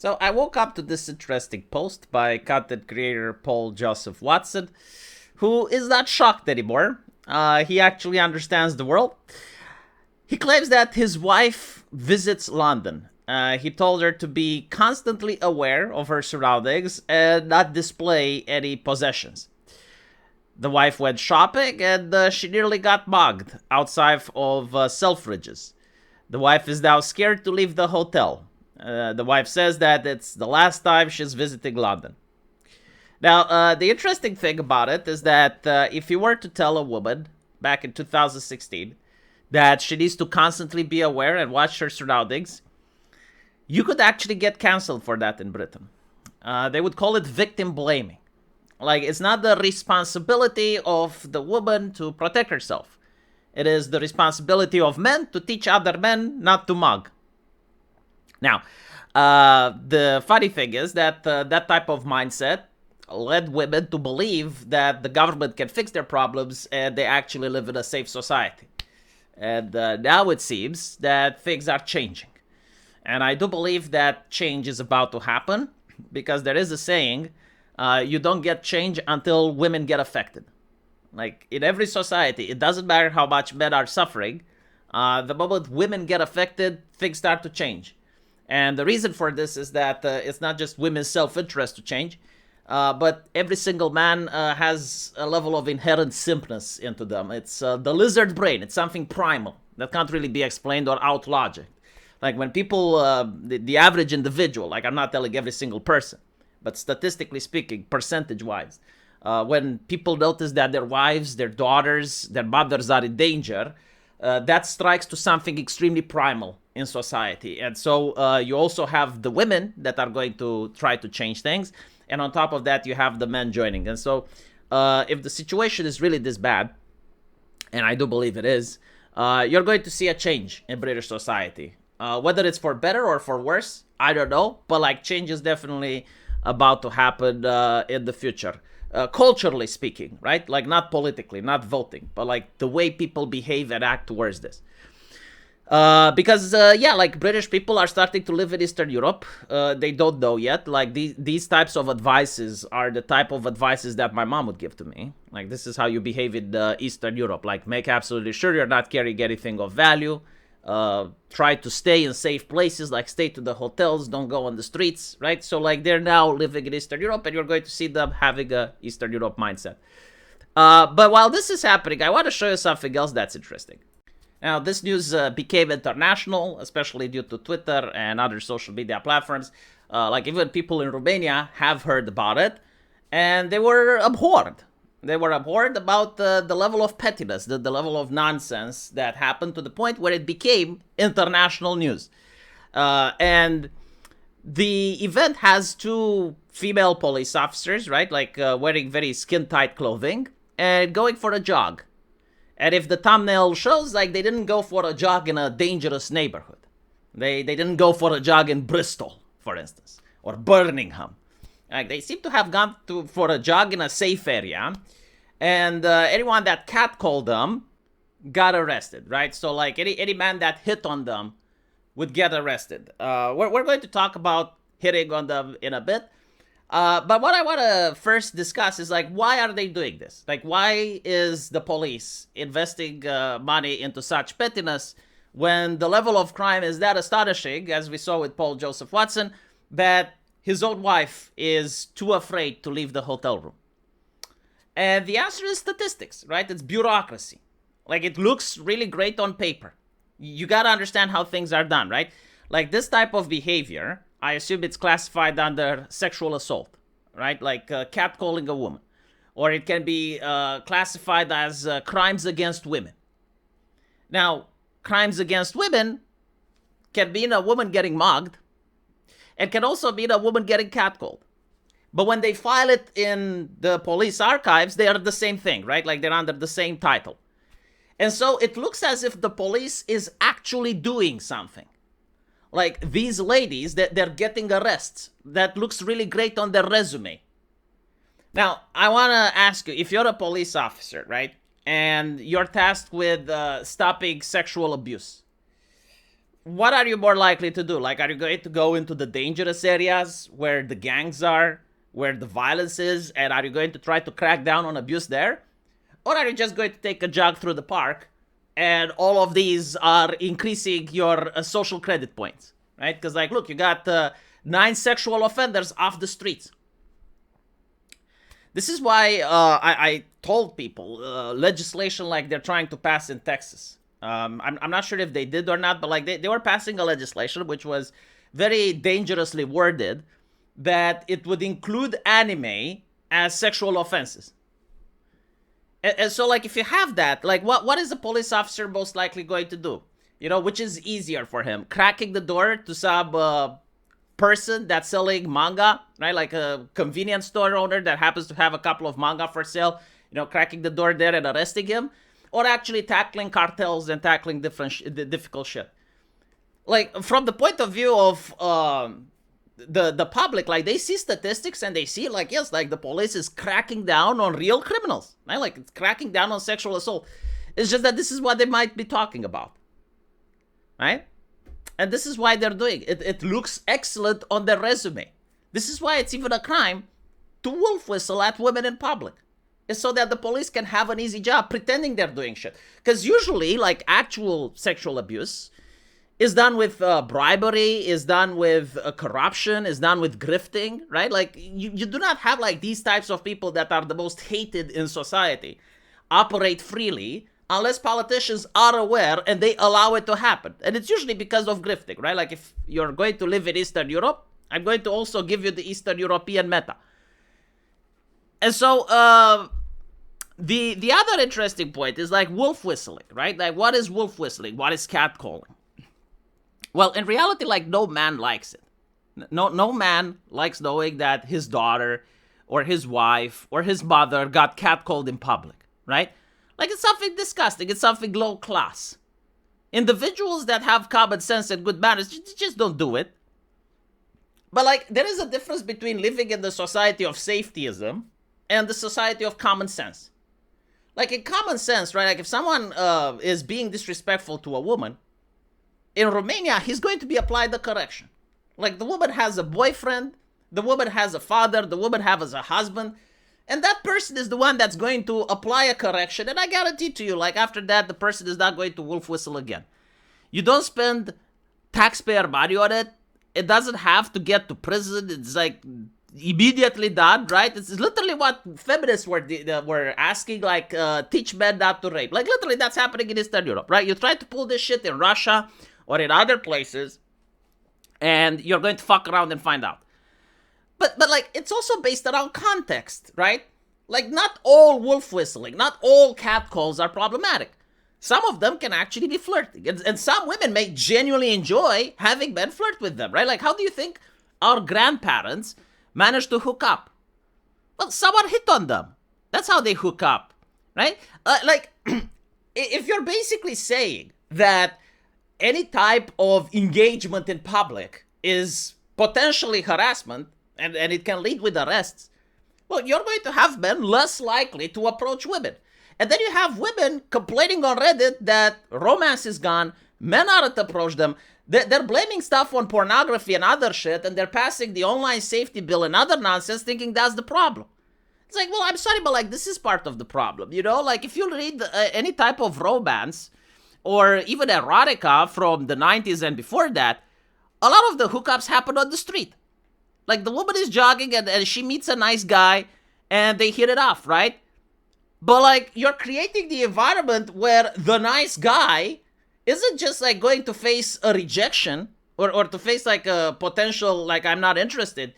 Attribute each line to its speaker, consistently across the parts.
Speaker 1: So I woke up to this interesting post by content creator Paul Joseph Watson, who is not shocked anymore. He actually understands the world. He claims that his wife visits London. He told her to be constantly aware of her surroundings and not display any possessions. The wife went shopping and she nearly got mugged outside of Selfridges. The wife is now scared to leave the hotel. The wife says that it's the last time she's visiting London. Now, the interesting thing about it is that if you were to tell a woman back in 2016 that she needs to constantly be aware and watch her surroundings, you could actually get cancelled for that in Britain. They would call it victim blaming. Like, it's not the responsibility of the woman to protect herself. It is the responsibility of men to teach other men not to mug. Now, the funny thing is that that type of mindset led women to believe that the government can fix their problems and they actually live in a safe society. And now it seems that things are changing. And I do believe that change is about to happen because there is a saying, you don't get change until women get affected. Like in every society, it doesn't matter how much men are suffering. The moment women get affected, things start to change. And the reason for this is that it's not just women's self-interest to change, but every single man has a level of inherent simpness into them. It's the lizard brain. It's something primal that can't really be explained or out-logic. Like when people, the average individual, like I'm not telling every single person, but statistically speaking, percentage-wise, when people notice that their wives, their daughters, their mothers are in danger, that strikes to something extremely primal in society. And so you also have the women that are going to try to change things. And on top of that, you have the men joining. And so if the situation is really this bad, and I do believe it is, you're going to see a change in British society. Whether it's for better or for worse, I don't know. But like change is definitely about to happen in the future. Culturally speaking, right? Like not politically, not voting, but like the way people behave and act towards this. Because like British people are starting to live in Eastern Europe. They don't know yet. Like these types of advices are the type of advices that my mom would give to me. Like this is how you behave in Eastern Europe. Like make absolutely sure you're not carrying anything of value. Try to stay in safe places, like stay to the hotels, don't go on the streets, right? So like they're now living in Eastern Europe and you're going to see them having a Eastern Europe mindset. But while this is happening, I want to show you something else that's interesting. Now, this news became international, especially due to Twitter and other social media platforms. Like even people in Romania have heard about it and they were abhorred. They were abhorred about the level of pettiness, the level of nonsense that happened to the point where it became international news. And the event has two female police officers, right? Like wearing very skin-tight clothing and going for a jog. And if the thumbnail shows, like they didn't go for a jog in a dangerous neighborhood. They didn't go for a jog in Bristol, for instance, or Birmingham. Like they seem to have gone for a jog in a safe area, and anyone that catcalled them got arrested, right? So like any man that hit on them would get arrested. We're going to talk about hitting on them in a bit. But what I want to first discuss is like, why are they doing this? Like, why is the police investing money into such pettiness when the level of crime is that astonishing, as we saw with Paul Joseph Watson, that his own wife is too afraid to leave the hotel room? And the answer is statistics, right? It's bureaucracy. Like, it looks really great on paper. You got to understand how things are done, right? Like, this type of behavior, I assume it's classified under sexual assault, right? Like catcalling a woman. Or it can be classified as crimes against women. Now, crimes against women can mean a woman getting mugged. It can also mean a woman getting catcalled. But when they file it in the police archives, they are the same thing, right? Like they're under the same title. And so it looks as if the police is actually doing something. Like these ladies, that they're getting arrests. That looks really great on their resume. Now, I want to ask you, if you're a police officer, right? And you're tasked with stopping sexual abuse. what are you more likely to do? Like, are you going to go into the dangerous areas where the gangs are, where the violence is, and are you going to try to crack down on abuse there? Or are you just going to take a jog through the park, and all of these are increasing your social credit points, right? Because, like, look, you got 9 sexual offenders off the streets. This is why I told people legislation like they're trying to pass in Texas. I'm not sure if they did or not, but like they were passing a legislation which was very dangerously worded that it would include anime as sexual offenses. And so, like, if you have that, like, what is a police officer most likely going to do? You know, which is easier for him? Cracking the door to some person that's selling manga, right? Like a convenience store owner that happens to have a couple of manga for sale, you know, cracking the door there and arresting him? Or actually tackling cartels and tackling difficult shit? Like, from the point of view of the public, like, they see statistics and they see, like, yes, like, the police is cracking down on real criminals, right? Like, it's cracking down on sexual assault. It's just that this is what they might be talking about, right? And this is why they're doing it. It looks excellent on their resume. This is why it's even a crime to wolf whistle at women in public. It's so that the police can have an easy job pretending they're doing shit. Because usually, like, actual sexual abuse is done with bribery, is done with corruption, is done with grifting, right? Like, you do not have, like, these types of people that are the most hated in society operate freely unless politicians are aware and they allow it to happen. And it's usually because of grifting, right? Like, if you're going to live in Eastern Europe, I'm going to also give you the Eastern European meta. And so, the other interesting point is, like, wolf whistling, right? Like, what is wolf whistling? What is catcalling? Well, in reality, like, no man likes it. No man likes knowing that his daughter or his wife or his mother got catcalled in public, right? Like, it's something disgusting. It's something low class. Individuals that have common sense and good manners just don't do it. But, like, there is a difference between living in the society of safetyism and the society of common sense. Like, in common sense, right? Like, if someone is being disrespectful to a woman, in Romania, he's going to be applied the correction. Like, the woman has a boyfriend, the woman has a father, the woman has a husband, and that person is the one that's going to apply a correction. And I guarantee to you, like, after that, the person is not going to wolf whistle again. You don't spend taxpayer money on it. It doesn't have to get to prison. It's like immediately done, right? It's literally what feminists were asking, like, teach men not to rape. Like, literally, that's happening in Eastern Europe, right? You try to pull this shit in Russia or in other places, and you're going to fuck around and find out. But like, it's also based around context, right? Like, not all wolf whistling, not all catcalls are problematic. Some of them can actually be flirting. And some women may genuinely enjoy having men flirt with them, right? Like, how do you think our grandparents managed to hook up? Well, someone hit on them. That's how they hook up, right? Like, if you're basically saying that any type of engagement in public is potentially harassment, and it can lead with arrests, well, you're going to have men less likely to approach women. And then you have women complaining on Reddit that romance is gone, men aren't approach them, they're blaming stuff on pornography and other shit, and they're passing the online safety bill and other nonsense thinking that's the problem. It's like, well, I'm sorry, but, like, this is part of the problem, you know? Like, if you read any type of romance, or even erotica from the 90s and before that, a lot of the hookups happen on the street. Like, the woman is jogging and she meets a nice guy and they hit it off, right? But, like, you're creating the environment where the nice guy isn't just, like, going to face a rejection or to face, like, a potential, like, I'm not interested.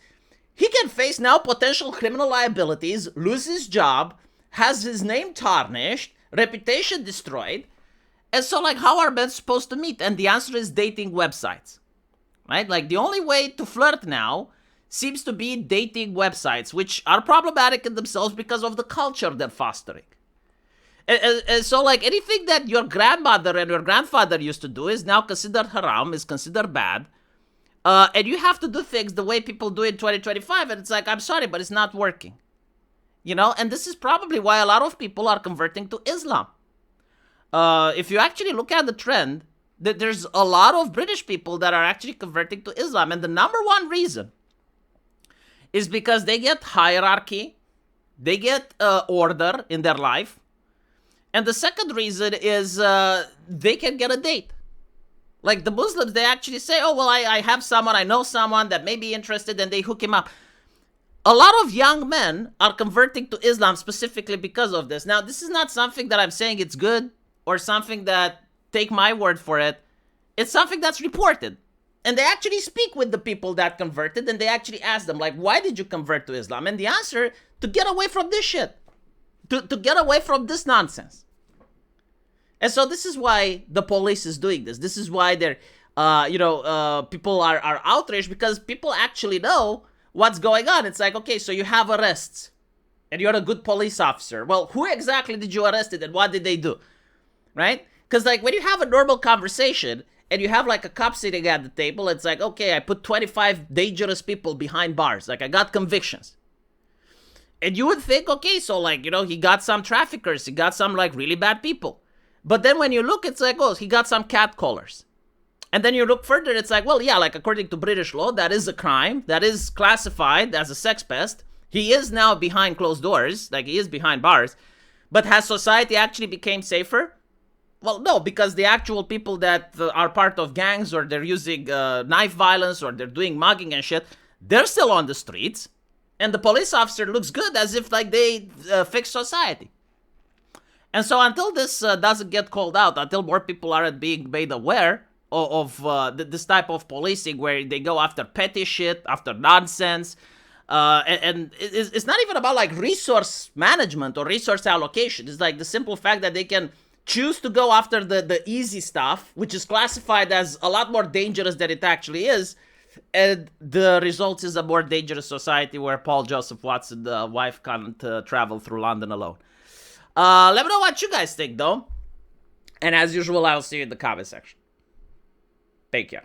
Speaker 1: He can face now potential criminal liabilities, lose his job, has his name tarnished, reputation destroyed. And so, like, how are men supposed to meet? And the answer is dating websites, right? Like, the only way to flirt now seems to be dating websites, which are problematic in themselves because of the culture they're fostering. And so, like, anything that your grandmother and your grandfather used to do is now considered haram, is considered bad. And you have to do things the way people do in 2025. And it's like, I'm sorry, but it's not working. You know? And this is probably why a lot of people are converting to Islam. If you actually look at the trend, There's a lot of British people that are actually converting to Islam. And the number one reason is because they get hierarchy, they get order in their life. And the second reason is they can get a date. Like the Muslims, they actually say, oh, well, I have someone, I know someone that may be interested, and they hook him up. A lot of young men are converting to Islam specifically because of this. Now, this is not something that I'm saying it's good or something that, take my word for it. It's something that's reported. And they actually speak with the people that converted, and they actually ask them, like, why did you convert to Islam? And the answer, to get away from this shit. To get away from this nonsense. And so this is why the police is doing this. This is why they're, people are outraged, because people actually know what's going on. It's like, okay, so you have arrests and you're a good police officer. Well, who exactly did you arrest and what did they do? Right? Because like when you have a normal conversation and you have like a cop sitting at the table, it's like, okay, I put 25 dangerous people behind bars. Like I got convictions. And you would think, okay, so like, he got some traffickers. He got some like really bad people. But then when you look, it's like, oh, he got some catcallers. And then you look further, it's like, well, yeah, like according to British law, that is a crime. That is classified as a sex pest. He is now behind closed doors, like he is behind bars. But has society actually become safer? Well, no, because the actual people that are part of gangs, or they're using knife violence, or they're doing mugging and shit, they're still on the streets. And the police officer looks good as if like they fix society. And so until this doesn't get called out, until more people aren't being made aware of this type of policing where they go after petty shit, after nonsense, and it's not even about like resource management or resource allocation. It's like the simple fact that they can choose to go after the easy stuff, which is classified as a lot more dangerous than it actually is, and the result is a more dangerous society where Paul Joseph Watson, the wife, can't travel through London alone. Let me know what you guys think, though. And as usual, I'll see you in the comment section. Take care.